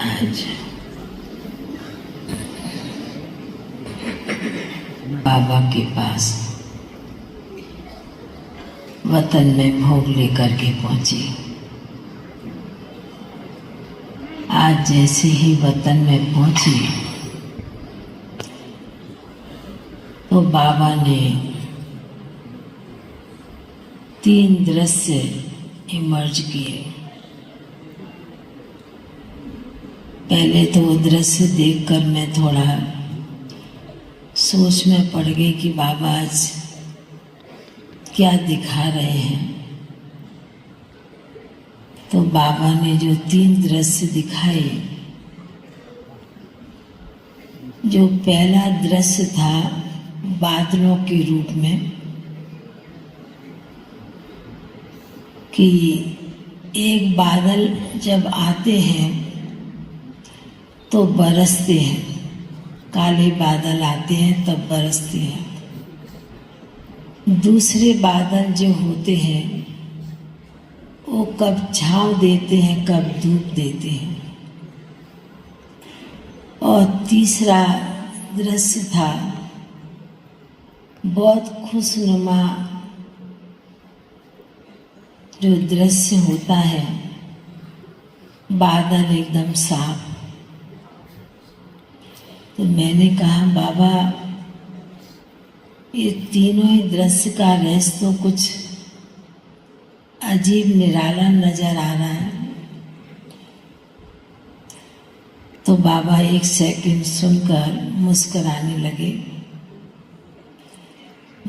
आज बाबा के पास वतन में भोग लेकर के पहुंची। आज जैसे ही वतन में पहुंची तो बाबा ने 3 दृश्य इमर्ज किए। पहले तो वो दृश्य देखकर मैं थोड़ा सोच में पड़ गई कि बाबा आज क्या दिखा रहे हैं। तो बाबा ने जो 3 दृश्य दिखाए, जो पहला दृश्य था बादलों के रूप में, कि एक बादल जब आते हैं तो बरसते हैं, काले बादल आते हैं तब बरसते हैं। दूसरे बादल जो होते हैं वो कब छाँव देते हैं, कब धूप देते हैं। और तीसरा दृश्य था बहुत खुशनुमा जो दृश्य होता है, बादल एकदम साफ। तो मैंने कहा बाबा ये तीनों ही दृश्य का रहस्य तो कुछ अजीब निराला नजर आ रहा है। तो बाबा 1 सेकंड सुनकर मुस्कुराने लगे।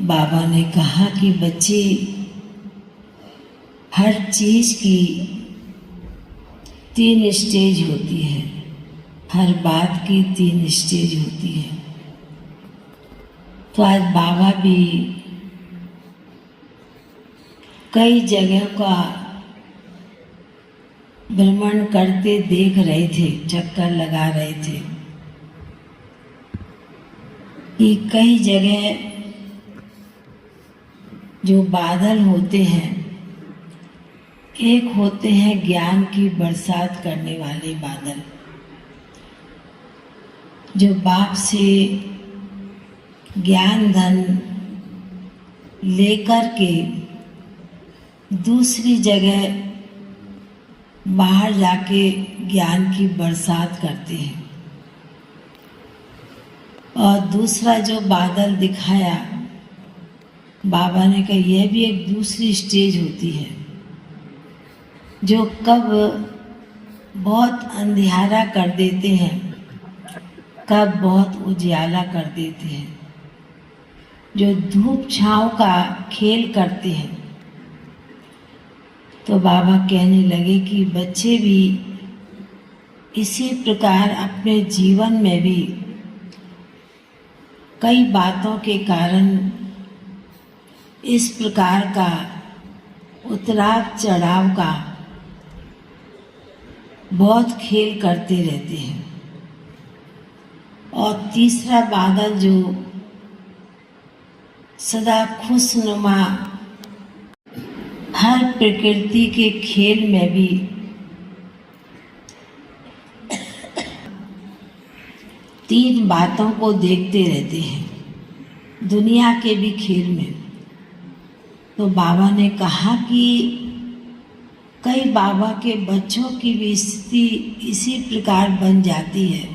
बाबा ने कहा कि बच्चे, हर चीज की 3 स्टेज होती है, हर बात की 3 स्टेज होती है। तो आज बाबा भी कई जगह का भ्रमण करते देख रहे थे, चक्कर लगा रहे थे कि कई जगह जो बादल होते हैं, एक होते हैं ज्ञान की बरसात करने वाले बादल, जो बाप से ज्ञान धन लेकर के दूसरी जगह बाहर जाके ज्ञान की बरसात करते हैं। और दूसरा जो बादल दिखाया बाबा ने कहा, यह भी एक दूसरी स्टेज होती है, जो कब बहुत अंधियारा कर देते हैं, कब बहुत उजियाला कर देते हैं, जो धूप छाँव का खेल करते हैं। तो बाबा कहने लगे कि बच्चे भी इसी प्रकार अपने जीवन में भी कई बातों के कारण इस प्रकार का उतराव चढ़ाव का बहुत खेल करते रहते हैं। और तीसरा बादल जो सदा खुशनुमा, हर प्रकृति के खेल में भी तीन बातों को देखते रहते हैं, दुनिया के भी खेल में। तो बाबा ने कहा कि कई बाबा के बच्चों की भी स्थिति इसी प्रकार बन जाती है,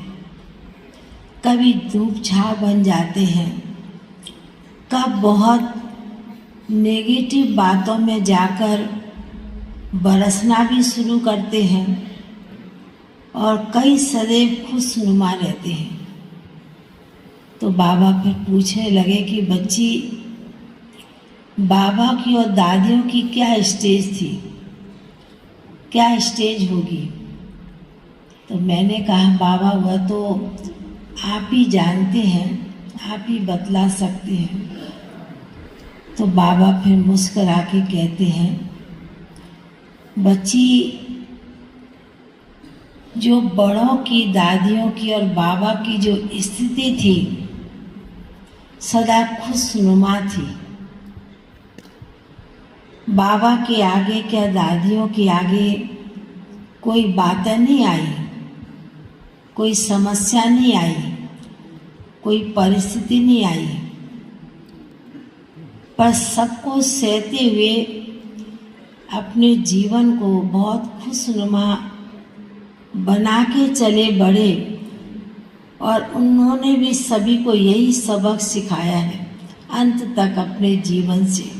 कभी धूप छाँव बन जाते हैं, कब बहुत नेगेटिव बातों में जाकर बरसना भी शुरू करते हैं, और कई सदैव खुशनुमा रहते हैं। तो बाबा फिर पूछने लगे कि बच्ची, बाबा की और दादियों की क्या स्टेज थी, क्या स्टेज होगी? तो मैंने कहा बाबा वह तो आप ही जानते हैं, आप ही बतला सकते हैं। तो बाबा फिर मुस्कुरा के कहते हैं, बच्ची, जो बड़ों की, दादियों की और बाबा की जो स्थिति थी सदा खुशनुमा थी। बाबा के आगे क्या दादियों के आगे कोई बातें नहीं आई, कोई समस्या नहीं आई, कोई परिस्थिति नहीं आई, पर सबको सहते हुए अपने जीवन को बहुत खुशनुमा बना के चले बढ़े। और उन्होंने भी सभी को यही सबक सिखाया है अंत तक अपने जीवन से।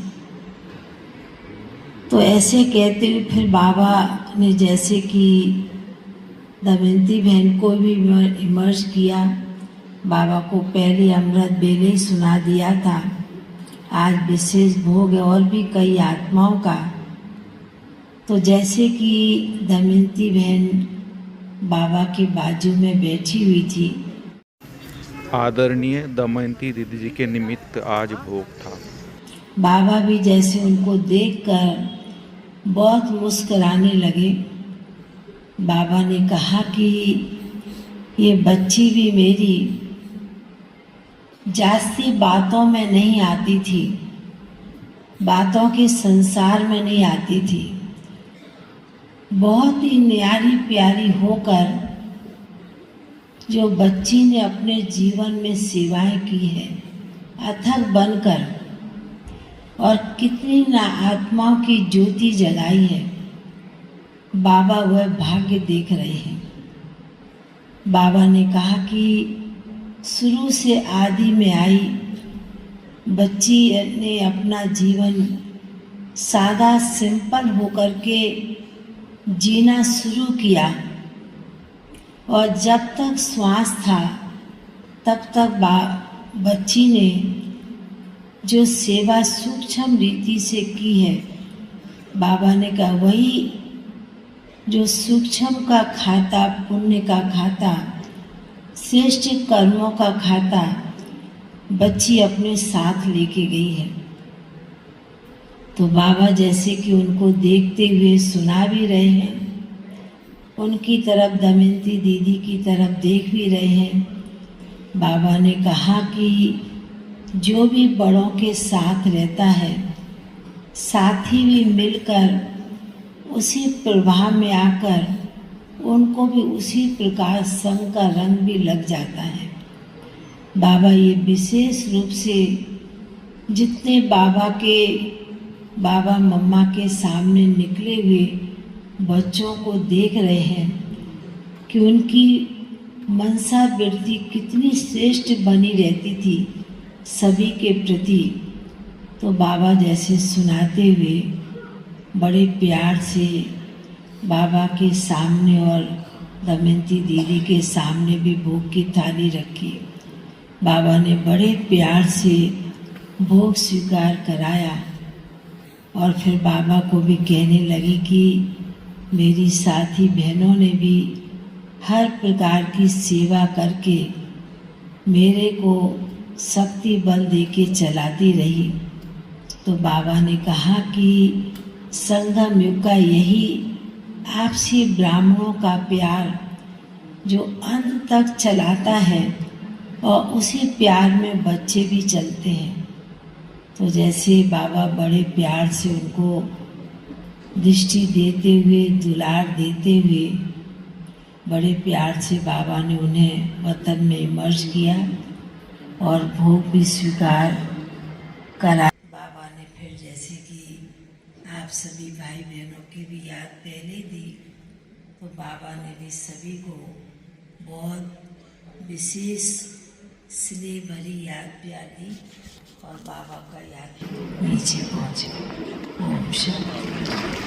तो ऐसे कहते हुए फिर बाबा ने जैसे कि दमयंती बहन को भी इमर्ज किया, बाबा को पहले अमृत बेले सुना दिया था। आज विशेष भोग है और भी कई आत्माओं का। तो जैसे कि दमयंती बहन बाबा के बाजू में बैठी हुई थी। आदरणीय दमयंती दीदी जी के निमित्त आज भोग था। बाबा भी जैसे उनको देखकर बहुत मुस्कुराने लगे। बाबा ने कहा कि ये बच्ची भी मेरी जास्ती बातों में नहीं आती थी, बातों के संसार में नहीं आती थी। बहुत ही न्यारी प्यारी होकर जो बच्ची ने अपने जीवन में सेवाएं की है अथक बनकर, और कितनी ना आत्माओं की ज्योति जगाई है। बाबा वह भाग्य देख रहे हैं। बाबा ने कहा कि शुरू से आदि में आई बच्ची ने अपना जीवन सादा सिंपल होकर के जीना शुरू किया, और जब तक श्वास था तब तक बच्ची ने जो सेवा सूक्ष्म रीति से की है, बाबा ने कहा वही जो सूक्ष्म का खाता, पुण्य का खाता, श्रेष्ठ कर्मों का खाता बच्ची अपने साथ लेके गई है। तो बाबा जैसे कि उनको देखते हुए सुना भी रहे हैं, उनकी तरफ दमयंती दीदी की तरफ देख भी रहे हैं। बाबा ने कहा कि जो भी बड़ों के साथ रहता है, साथी भी मिलकर उसी प्रभाव में आकर उनको भी उसी प्रकार संग का रंग भी लग जाता है। बाबा ये विशेष रूप से जितने बाबा मम्मा के सामने निकले हुए बच्चों को देख रहे हैं कि उनकी मनसा वृत्ति कितनी श्रेष्ठ बनी रहती थी सभी के प्रति। तो बाबा जैसे सुनाते हुए बड़े प्यार से बाबा के सामने और दमयंती दीदी के सामने भी भोग की थाली रखी। बाबा ने बड़े प्यार से भोग स्वीकार कराया, और फिर बाबा को भी कहने लगी कि मेरी साथी बहनों ने भी हर प्रकार की सेवा करके मेरे को शक्ति बल दे के चलाती रही। तो बाबा ने कहा कि संगम युग का यही आपसी ब्राह्मणों का प्यार जो अंत तक चलाता है, और उसी प्यार में बच्चे भी चलते हैं। तो जैसे बाबा बड़े प्यार से उनको दृष्टि देते हुए, दुलार देते हुए, बड़े प्यार से बाबा ने उन्हें वतन में इमर्ज किया और भोग भी स्वीकार करा। बाबा ने फिर जैसे कि आप सभी भाई बहनों की भी याद पहले दी, तो बाबा ने भी सभी को बहुत विशेष स्नेह भरी याद प्यार दी, और बाबा का याद नीचे पहुँचे। ओम शांति।